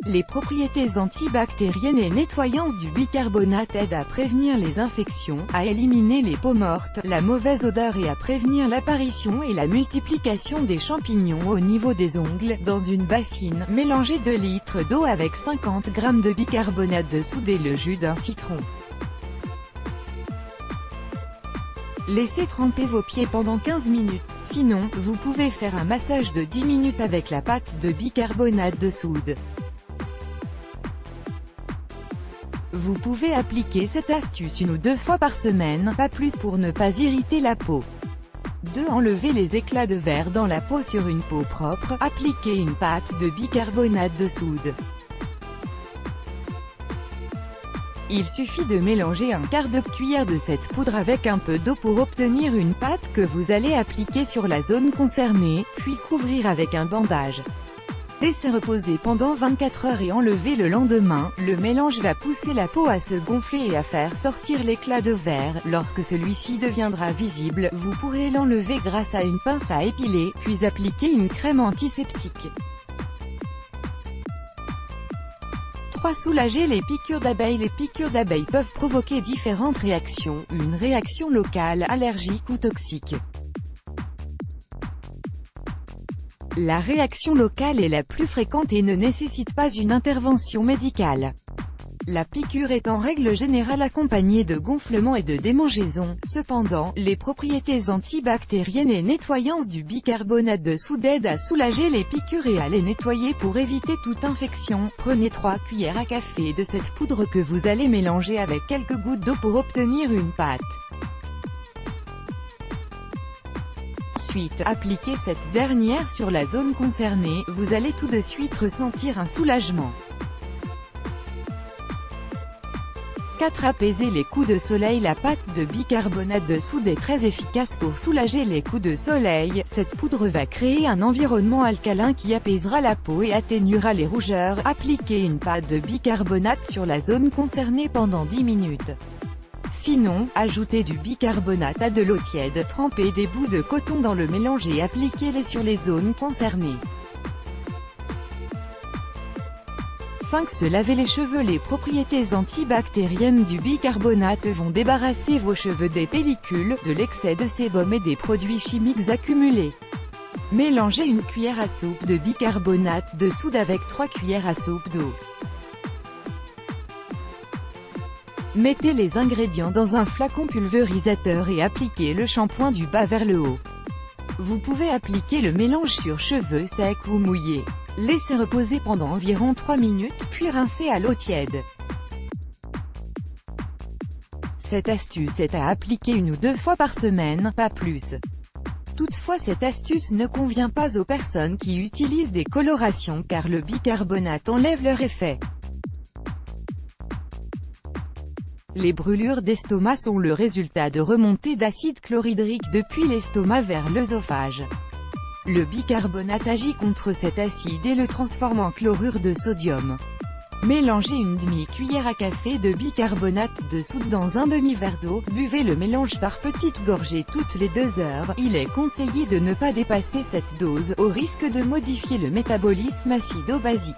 Les propriétés antibactériennes et nettoyantes du bicarbonate aident à prévenir les infections, à éliminer les peaux mortes, la mauvaise odeur et à prévenir l'apparition et la multiplication des champignons au niveau des ongles. Dans une bassine, mélangez 2 litres d'eau avec 50 g de bicarbonate de soude et le jus d'un citron. Laissez tremper vos pieds pendant 15 minutes. Sinon, vous pouvez faire un massage de 10 minutes avec la pâte de bicarbonate de soude. Vous pouvez appliquer cette astuce 1 ou 2 fois par semaine, pas plus pour ne pas irriter la peau. 2. Enlevez les éclats de verre dans la peau. Sur une peau propre, appliquez une pâte de bicarbonate de soude. Il suffit de mélanger un quart de cuillère de cette poudre avec un peu d'eau pour obtenir une pâte que vous allez appliquer sur la zone concernée, puis couvrir avec un bandage. Laissez reposer pendant 24 heures et enlever le lendemain. Le mélange va pousser la peau à se gonfler et à faire sortir l'éclat de verre. Lorsque celui-ci deviendra visible, vous pourrez l'enlever grâce à une pince à épiler, puis appliquer une crème antiseptique. 3. Soulager les piqûres d'abeilles. Les piqûres d'abeilles peuvent provoquer différentes réactions, une réaction locale, allergique ou toxique. La réaction locale est la plus fréquente et ne nécessite pas une intervention médicale. La piqûre est en règle générale accompagnée de gonflements et de démangeaisons. Cependant, les propriétés antibactériennes et nettoyantes du bicarbonate de soude aident à soulager les piqûres et à les nettoyer pour éviter toute infection. Prenez 3 cuillères à café de cette poudre que vous allez mélanger avec quelques gouttes d'eau pour obtenir une pâte. Ensuite, appliquez cette dernière sur la zone concernée, vous allez tout de suite ressentir un soulagement. 4. Apaiser les coups de soleil. La pâte de bicarbonate de soude est très efficace pour soulager les coups de soleil. Cette poudre va créer un environnement alcalin qui apaisera la peau et atténuera les rougeurs. Appliquez une pâte de bicarbonate sur la zone concernée pendant 10 minutes. Sinon, ajoutez du bicarbonate à de l'eau tiède, trempez des bouts de coton dans le mélange et appliquez-les sur les zones concernées. 5. Se laver les cheveux. Les propriétés antibactériennes du bicarbonate vont débarrasser vos cheveux des pellicules, de l'excès de sébum et des produits chimiques accumulés. Mélangez une cuillère à soupe de bicarbonate de soude avec 3 cuillères à soupe d'eau. Mettez les ingrédients dans un flacon pulvérisateur et appliquez le shampoing du bas vers le haut. Vous pouvez appliquer le mélange sur cheveux secs ou mouillés. Laissez reposer pendant environ 3 minutes, puis rincez à l'eau tiède. Cette astuce est à appliquer 1 ou 2 fois par semaine, pas plus. Toutefois, cette astuce ne convient pas aux personnes qui utilisent des colorations car le bicarbonate enlève leur effet. Les brûlures d'estomac sont le résultat de remontées d'acide chlorhydrique depuis l'estomac vers l'œsophage. Le bicarbonate agit contre cet acide et le transforme en chlorure de sodium. Mélangez une demi-cuillère à café de bicarbonate de soude dans un demi-verre d'eau, buvez le mélange par petites gorgées toutes les 2 heures. Il est conseillé de ne pas dépasser cette dose, au risque de modifier le métabolisme acido-basique.